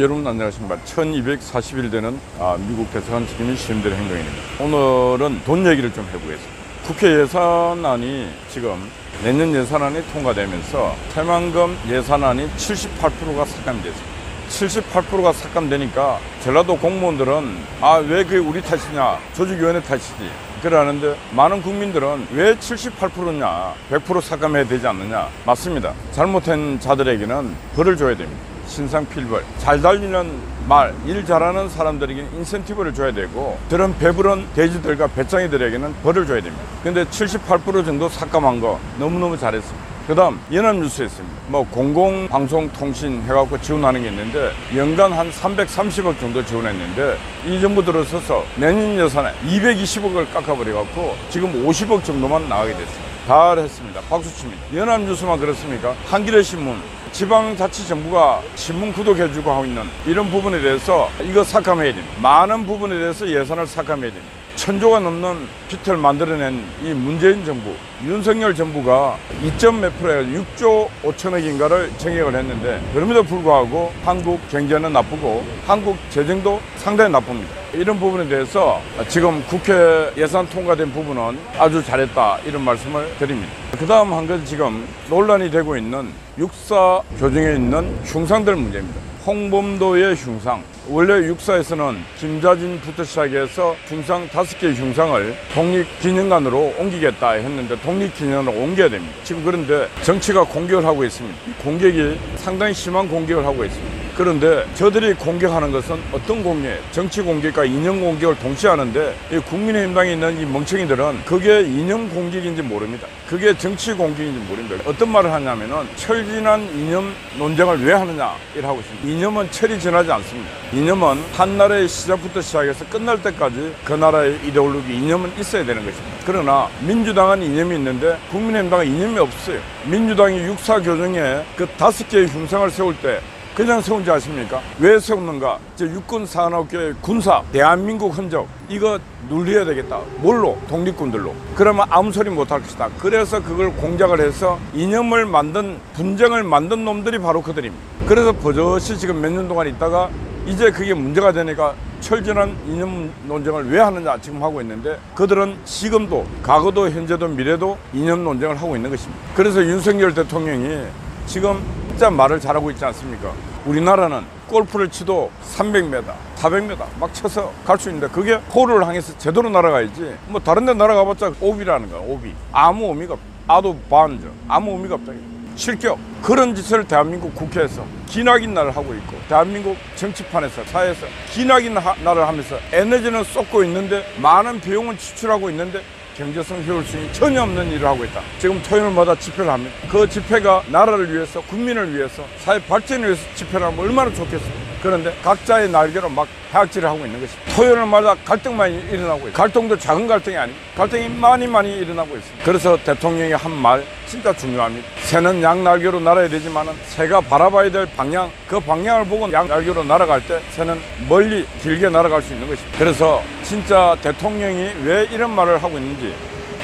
여러분 안녕하십니까. 1240일 되는 미국 대사관 책임이 시행될 행동입니다. 오늘은 돈 얘기를 좀 해보겠습니다. 국회 예산안이 지금 내년 예산안이 통과되면서 새만금 예산안이 78%가 삭감이 됐습니다. 78%가 삭감되니까 전라도 공무원들은 왜 그게 우리 탓이냐, 조직위원회 탓이지 그러는데, 많은 국민들은 왜 78%냐, 100% 삭감해야 되지 않느냐. 맞습니다. 잘못한 자들에게는 벌을 줘야 됩니다. 신상필벌, 잘 달리는 말, 일 잘하는 사람들에게는 인센티브를 줘야 되고, 그런 배부른 돼지들과 배짱이들에게는 벌을 줘야 됩니다. 근데 78% 정도 삭감한 거 너무너무 잘했습니다. 그 다음 연합뉴스 했습니다. 공공방송통신 해갖고 지원하는 게 있는데 연간 한 330억 정도 지원했는데, 이 정부 들어서서 내년 예산에 220억을 깎아버려갖고 지금 50억 정도만 나가게 됐습니다. 잘했습니다. 박수 칩니다. 연합뉴스만 그렇습니까? 한겨레 신문, 지방자치정부가 신문 구독해주고 하고 있는 이런 부분에 대해서 이거 삭감해야 됩니다. 많은 부분에 대해서 예산을 삭감해야 됩니다. 1000조가 넘는 빚을 만들어낸 이 문재인 정부, 윤석열 정부가 2몇 %에 6조 5천억인가를 증액을 했는데, 그럼에도 불구하고 한국 경제는 나쁘고 한국 재정도 상당히 나쁩니다. 이런 부분에 대해서 지금 국회 예산 통과된 부분은 아주 잘했다, 이런 말씀을 드립니다. 그 다음 한 가지 지금 논란이 되고 있는 육사 교정에 있는 흉상들 문제입니다. 홍범도의 흉상, 원래 육사에서는 김자진부터 시작해서 흉상 5개의 흉상을 독립기념관으로 옮기겠다 했는데 독립기념관으로 옮겨야 됩니다. 지금 그런데 정치가 공격을 하고 있습니다. 공격이 상당히 심한 공격을 하고 있습니다. 그런데 저들이 공격하는 것은 어떤 공격이에요? 정치 공격과 이념 공격을 동시에 하는데, 이 국민의힘당에 있는 이 멍청이들은 그게 이념 공격인지 모릅니다. 그게 정치 공격인지 모릅니다. 어떤 말을 하냐면은 철지난 이념 논쟁을 왜 하느냐 이라고 있습니다. 이념은 철이 지나지 않습니다. 이념은 한 나라의 시작부터 시작해서 끝날 때까지 그 나라의 이데올로기, 이념은 있어야 되는 것입니다. 그러나 민주당은 이념이 있는데 국민의힘당은 이념이 없어요. 민주당이 육사 교정에 그 5개의 흉상을 세울 때 그냥 세운지 아십니까? 왜 세우는가? 육군산업계의 군사, 대한민국 흔적, 이거 눌려야 되겠다. 뭘로? 독립군들로. 그러면 아무 소리 못할 것이다. 그래서 그걸 공작을 해서 이념을 만든, 분쟁을 만든 놈들이 바로 그들입니다. 그래서 버젓이 지금 몇 년 동안 있다가 이제 그게 문제가 되니까 철저한 이념 논쟁을 왜 하느냐 지금 하고 있는데, 그들은 지금도, 과거도, 현재도, 미래도 이념 논쟁을 하고 있는 것입니다. 그래서 윤석열 대통령이 지금 진짜 말을 잘하고 있지 않습니까? 우리나라는 골프를 치도 300m, 400m 막 쳐서 갈 수 있는데, 그게 홀을 향해서 제대로 날아가야지. 다른 데 날아가봤자 오비라는 거야, 오비. 아무 의미가 없다. 아도 반저, 아무 의미가 없다. 실격. 그런 짓을 대한민국 국회에서 기나긴 날을 하고 있고, 대한민국 정치판에서, 사회에서 기나긴 날을 하면서 에너지는 쏟고 있는데, 많은 비용은 지출하고 있는데 경제성 효율성이 전혀 없는 일을 하고 있다. 지금 토요일마다 집회를 합니다. 그 집회가 나라를 위해서, 국민을 위해서, 사회 발전을 위해서 집회를 하면 얼마나 좋겠습니까? 그런데 각자의 날개로 막 해악질을 하고 있는 것입니다. 토요일마다 갈등만 일어나고 있어요. 갈등도 작은 갈등이 아니고 갈등이 많이 일어나고 있습니다. 그래서 대통령이 한 말 진짜 중요합니다. 새는 양 날개로 날아야 되지만은 새가 바라봐야 될 방향, 그 방향을 보고 양 날개로 날아갈 때 새는 멀리 길게 날아갈 수 있는 것입니다. 그래서 진짜 대통령이 왜 이런 말을 하고 있는지,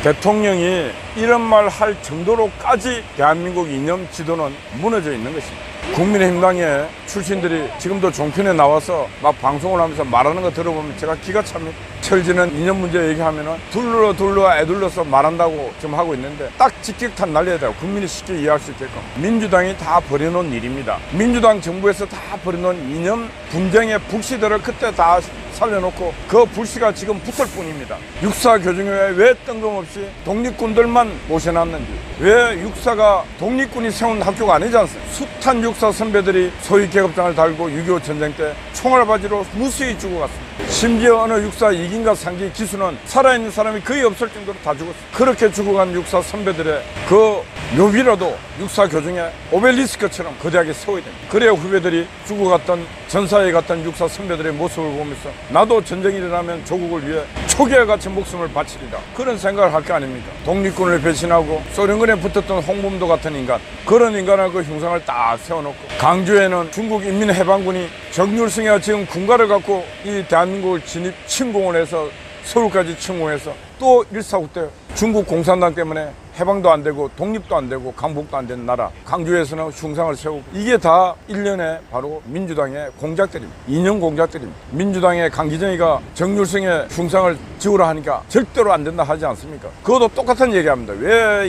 대통령이 이런 말 할 정도로까지 대한민국 이념 지도는 무너져 있는 것입니다. 국민의힘당의 출신들이 지금도 종편에 나와서 막 방송을 하면서 말하는 거 들어보면 제가 기가 찹니다. 철지는 이념 문제 얘기하면은 둘러 애둘러서 말한다고 지금 하고 있는데, 딱 직격탄 날려야 돼요. 국민이 쉽게 이해할 수 있게끔. 민주당이 다 버려놓은 일입니다. 민주당 정부에서 다 버려놓은 이념 분쟁의 불씨들을 그때 다 살려놓고 그 불씨가 지금 붙을 뿐입니다. 육사 교정에 왜 뜬금없이 독립군들만 모셔놨는지, 왜 육사가 독립군이 세운 학교가 아니지 않습니까? 숱한 육사 선배들이 소위 계급장을 달고 6.25 전쟁 때 총알바지로 무수히 죽어갔습니다. 심지어 어느 육사 2기인가 3기 기수는 살아있는 사람이 거의 없을 정도로 다 죽었어요. 그렇게 죽어간 육사 선배들의 그 묘비라도 육사 교정에 오벨리스크처럼 거대하게 세워야 됩니다. 그래야 후배들이 죽어갔던, 전사에 갔던 육사 선배들의 모습을 보면서 나도 전쟁이 일어나면 조국을 위해 초기와 같이 목숨을 바치리라, 그런 생각을 할 게 아닙니까? 독립군을 배신하고 소련군에 붙었던 홍범도 같은 인간, 그런 인간을 그 흉상을 딱 세워놓고, 강주에는 중국 인민해방군이 정률승이가 지금 군가를 갖고 이 대한민국을 침공을 해서 서울까지 침공해서 또 1.49 때 중국 공산당 때문에 해방도 안 되고 독립도 안 되고 강복도 안 되는 나라, 광주에서는 흉상을 세우고, 이게 다 일련의 바로 민주당의 공작들입니다. 이념 공작들입니다. 민주당의 강기정이가 정률성의 흉상을 지으라 하니까 절대로 안 된다 하지 않습니까? 그것도 똑같은 얘기합니다. 왜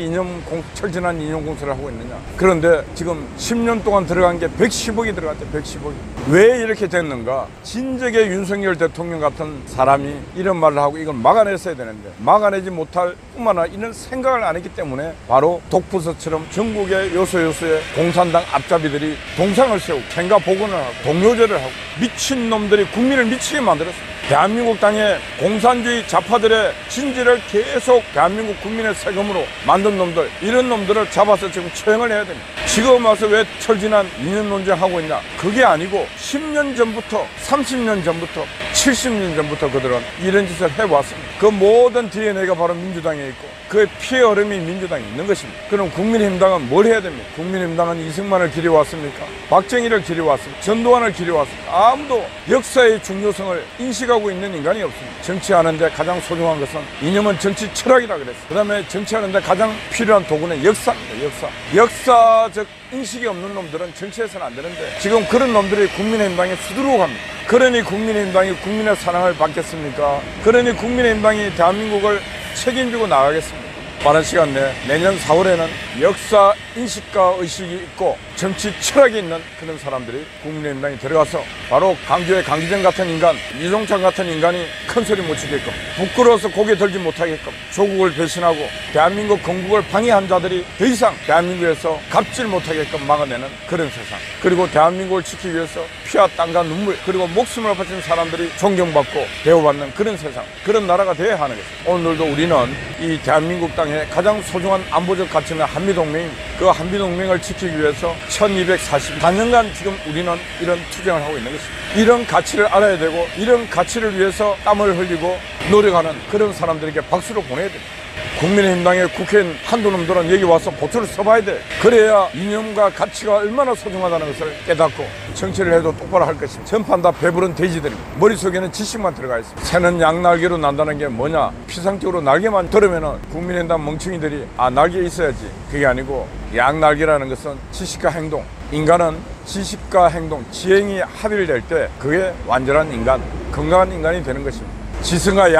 철저한 이념 공세를 하고 있느냐. 그런데 지금 10년 동안 들어간 게 110억이 들어갔죠. 110억이. 왜 이렇게 됐는가? 진즉에 윤석열 대통령 같은 사람이 이런 말을 하고 이걸 막아냈어야 되는데 막아내지 못할 뿐만 아니라 이런 생각을 안 했기 때문에 바로 독부서처럼 전국의 요소요소에 공산당 앞잡이들이 동상을 세우고 생각 복원을 하고 동료제를 하고 미친놈들이 국민을 미치게 만들었습니다. 대한민국 땅에 공산주의 좌파들의 진지를 계속 대한민국 국민의 세금으로 만든 놈들, 이런 놈들을 잡아서 지금 처형을 해야 됩니다. 지금 와서 왜 철진한 이념 논쟁하고 있냐? 그게 아니고 10년 전부터 30년 전부터 70년 전부터 그들은 이런 짓을 해왔습니다. 그 모든 DNA가 바로 민주당에 있고 그 피해 흐름이 민주당에 있는 것입니다. 그럼 국민의힘당은 뭘 해야 됩니까? 국민의힘당은 이승만을 기려왔습니까? 박정희를 기려왔습니까? 전두환을 기려왔습니까? 아무도 역사의 중요성을 인식하고 있는 인간이 없습니다. 정치하는데 가장 소중한 것은 이념은 정치 철학이라 그랬어요. 그 다음에 정치하는데 가장 필요한 도구는 역사입니다. 역사적 인식이 없는 놈들은 정치해서는 안 되는데 지금 그런 놈들이 국민의힘당에 수두룩 합니다. 그러니 국민의힘당이 국민의 사랑을 받겠습니까? 그러니 국민의힘당이 대한민국을 책임지고 나가겠습니다. 빠른 시간 내에 내년 4월에는 역사 인식과 의식이 있고 정치 철학이 있는 그런 사람들이 국민의힘당에 들어가서 바로 강주의 강기정 같은 인간, 이종찬 같은 인간이 큰 소리 못 치게끔, 부끄러워서 고개 들지 못하게끔, 조국을 배신하고 대한민국 건국을 방해한 자들이 더 이상 대한민국에서 갑질 못하게끔 막아내는 그런 세상, 그리고 대한민국을 지키기 위해서 피와 땀과 눈물 그리고 목숨을 바친 사람들이 존경받고 대우받는 그런 세상, 그런 나라가 되어야 하는 것입니다. 오늘도 우리는 이 대한민국 땅에 가장 소중한 안보적 가치는 한미동맹입니다. 그 한미동맹을 지키기 위해서 1244년간 지금 우리는 이런 투쟁을 하고 있는 것입니다. 이런 가치를 알아야 되고 이런 가치를 위해서 땀을 흘리고 노력하는 그런 사람들에게 박수를 보내야 됩니다. 국민의힘당의 국회의원 한두 놈들은 여기 와서 보초를 써봐야 돼. 그래야 이념과 가치가 얼마나 소중하다는 것을 깨닫고 정치를 해도 똑바로 할 것입니다. 전판 다 배부른 돼지들입니다. 머릿속에는 지식만 들어가 있습니다. 새는 양날개로 난다는 게 뭐냐? 피상적으로 날개만 들으면 국민의힘당 멍청이들이 날개 있어야지. 그게 아니고 양날개라는 것은 지식과 행동, 인간은 지식과 행동, 지행이 합일될 때 그게 완전한 인간, 건강한 인간이 되는 것입니다. 지성과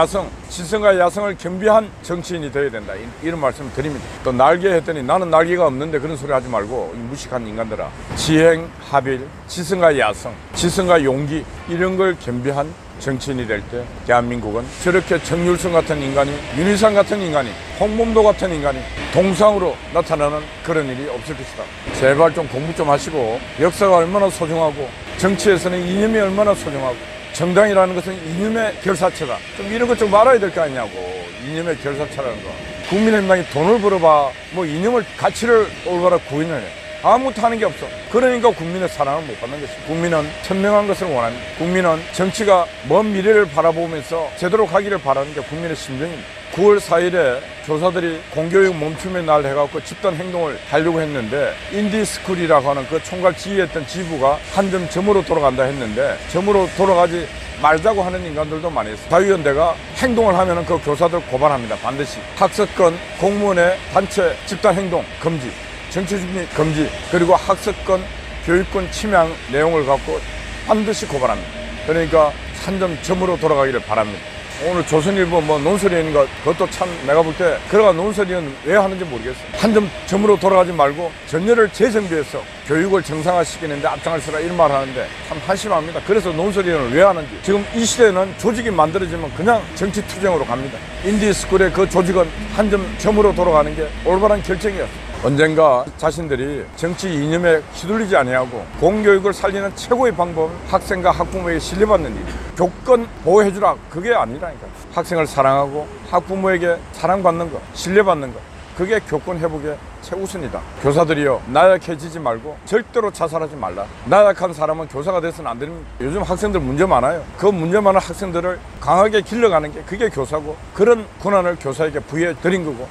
야성을 겸비한 정치인이 되어야 된다. 이런 말씀을 드립니다. 또 날개 했더니 나는 날개가 없는데 그런 소리 하지 말고 무식한 인간들아. 지행, 합일, 지성과 야성, 지성과 용기 이런 걸 겸비한 정치인이 될 때 대한민국은 저렇게 정률성 같은 인간이, 윤희상 같은 인간이, 홍범도 같은 인간이 동상으로 나타나는 그런 일이 없을 것이다. 제발 좀 공부 좀 하시고 역사가 얼마나 소중하고 정치에서는 이념이 얼마나 소중하고 정당이라는 것은 이념의 결사체다. 좀 이런 것 좀 알아야 될 거 아니냐고. 이념의 결사체라는 거. 국민의힘당이 돈을 벌어봐 뭐 이념을 가치를 올바로 구인을 해. 아무것도 하는 게 없어. 그러니까 국민의 사랑을 못 받는 것입니다. 국민은 선명한 것을 원합니다. 국민은 정치가 먼 미래를 바라보면서 제대로 가기를 바라는 게 국민의 심정입니다. 9월 4일에 교사들이 공교육 멈춤의 날 해갖고 집단 행동을 하려고 했는데 인디스쿨이라고 하는 그 총괄 지휘했던 지부가 한 점 점으로 돌아간다 했는데 점으로 돌아가지 말자고 하는 인간들도 많이 있어요. 사위원대가 행동을 하면 그 교사들 고발합니다. 반드시. 학습권, 공무원의 단체 집단 행동 금지, 정치준비 금지, 그리고 학습권, 교육권 침해한 내용을 갖고 반드시 고발합니다. 그러니까 한 점 점으로 돌아가기를 바랍니다. 오늘 조선일보 논설위원인 것, 그것도 참 내가 볼 때 그러가 논설위원 왜 하는지 모르겠어요. 한 점 점으로 돌아가지 말고 전열을 재정비해서 교육을 정상화시키는데 앞장을 서라 이런 말 하는데 참 한심합니다. 그래서 논설위원을 왜 하는지. 지금 이 시대는 조직이 만들어지면 그냥 정치 투쟁으로 갑니다. 인디스쿨의 그 조직은 한 점 점으로 돌아가는 게 올바른 결정이었어요. 언젠가 자신들이 정치 이념에 휘둘리지 아니하고 공교육을 살리는 최고의 방법은 학생과 학부모에게 신뢰받는 일. 교권 보호해주라. 그게 아니라니까. 학생을 사랑하고 학부모에게 사랑받는 것, 신뢰받는 것. 그게 교권 회복의 최우선이다. 교사들이요, 나약해지지 말고 절대로 자살하지 말라. 나약한 사람은 교사가 돼서는 안 됩니다. 요즘 학생들 문제 많아요. 그 문제 많은 학생들을 강하게 길러가는 게 그게 교사고, 그런 권한을 교사에게 부여해 드린 거고,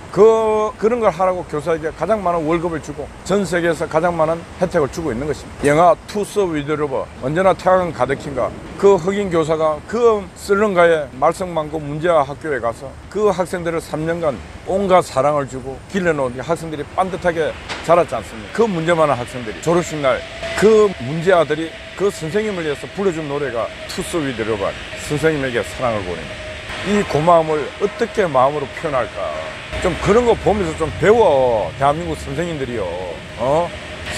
그런 걸 하라고 교사에게 가장 많은 월급을 주고 전 세계에서 가장 많은 혜택을 주고 있는 것입니다. 영화 투 서 위드 러버, 언제나 태양은 가득힌가, 그 흑인 교사가 그 썰렁가의 말썽망고 문제아 학교에 가서 그 학생들을 3년간 온갖 사랑을 주고 길러놓은 학생들이 반듯하게 자랐지 않습니까? 그 문제 많은 학생들이 졸업식 날 그 문제아들이 그 선생님을 위해서 불러준 노래가 투스 위드 러브, 선생님에게 사랑을 보냅니다. 이 고마움을 어떻게 마음으로 표현할까? 좀 그런 거 보면서 좀 배워. 대한민국 선생님들이요.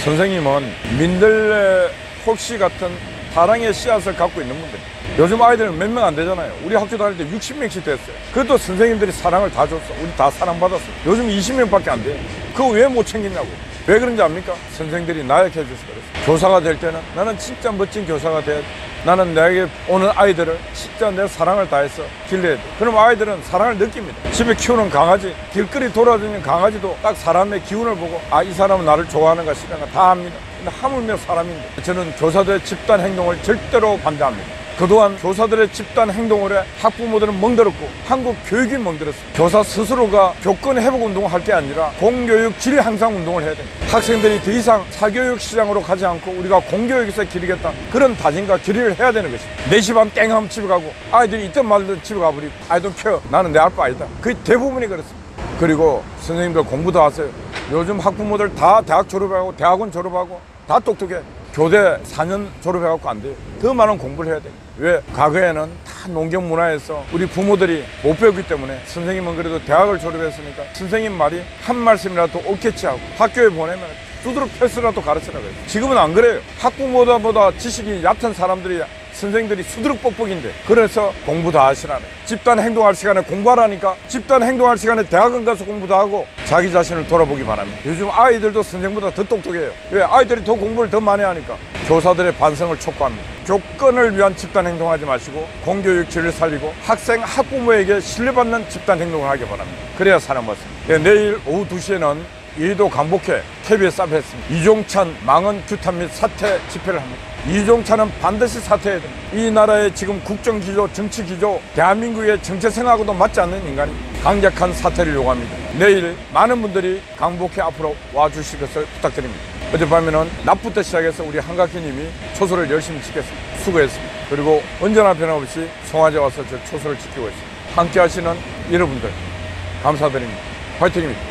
선생님은 민들레 혹시 같은 사랑의 씨앗을 갖고 있는 분들. 요즘 아이들은 몇 명 안 되잖아요. 우리 학교 다닐 때 60명씩 됐어요. 그래도 선생님들이 사랑을 다 줬어. 우리 다 사랑받았어. 요즘 20명밖에 안 돼. 그거 왜 못 챙기냐고. 왜 그런지 압니까? 선생님들이 나약해 줘서 그랬어. 교사가 될 때는 나는 진짜 멋진 교사가 돼야 돼. 나는 내게 오는 아이들을 진짜 내 사랑을 다해서 길러야 돼. 그럼 아이들은 사랑을 느낍니다. 집에 키우는 강아지, 길거리 돌아다니는 강아지도 딱 사람의 기운을 보고 아, 이 사람은 나를 좋아하는가 싫어하는가 다 압니다. 근데 하물며 사람인데 저는 교사들의 집단 행동을 절대로 반대합니다. 그동안 교사들의 집단 행동을 해 학부모들은 멍들었고 한국 교육이 멍들었습니다. 교사 스스로가 교권 회복 운동을 할 게 아니라 공교육 질 향상 운동을 해야 됩니다. 학생들이 더 이상 사교육 시장으로 가지 않고 우리가 공교육에서 기르겠다, 그런 다짐과 결의를 해야 되는 것입니다. 4시 반 땡 하면 집에 가고 아이들이 있든 말든 집에 가버리고 I don't care, 나는 내 알 바 아니다. 거의 대부분이 그렇습니다. 그리고 선생님들 공부도 하세요. 요즘 학부모들 다 대학 졸업하고 대학원 졸업하고 다 똑똑해. 교대 4년 졸업해갖고 안 돼요. 더 많은 공부를 해야 돼요. 왜? 과거에는 다 농경 문화에서 우리 부모들이 못 배웠기 때문에 선생님은 그래도 대학을 졸업했으니까 선생님 말이 한 말씀이라도 옳겠지 하고 학교에 보내면 두드러 펴서라도 가르치라고 해요. 지금은 안 그래요. 학부모보다 지식이 얕은 사람들이 선생님들이 수두룩 뻑뻑인데 그래서 공부 다 하시라네. 집단 행동할 시간에 공부하라니까. 집단 행동할 시간에 대학원 가서 공부도 하고 자기 자신을 돌아보기 바랍니다. 요즘 아이들도 선생보다 더 똑똑해요. 왜? 아이들이 더 공부를 더 많이 하니까. 교사들의 반성을 촉구합니다. 교권을 위한 집단 행동하지 마시고 공교육 질을 살리고 학생 학부모에게 신뢰받는 집단 행동을 하기 바랍니다. 그래야 사랑받습니다. 네, 내일 오후 2시에는 여의도 강북회 KBS 앞에 했습니다. 이종찬 망언 규탄 및 사퇴 집회를 합니다. 이종찬은 반드시 사퇴해야 됩니다. 이 나라의 지금 국정기조, 정치기조, 대한민국의 정체성하고도 맞지 않는 인간이 강력한 사퇴를 요구합니다. 내일 많은 분들이 강북회 앞으로 와주실 것을 부탁드립니다. 어젯밤에는 낮부터 시작해서 우리 한각희님이 초소를 열심히 지켰습니다. 수고했습니다. 그리고 언제나 변함없이 송화제 와서 저 초소를 지키고 있습니다. 함께 하시는 여러분들 감사드립니다. 화이팅입니다.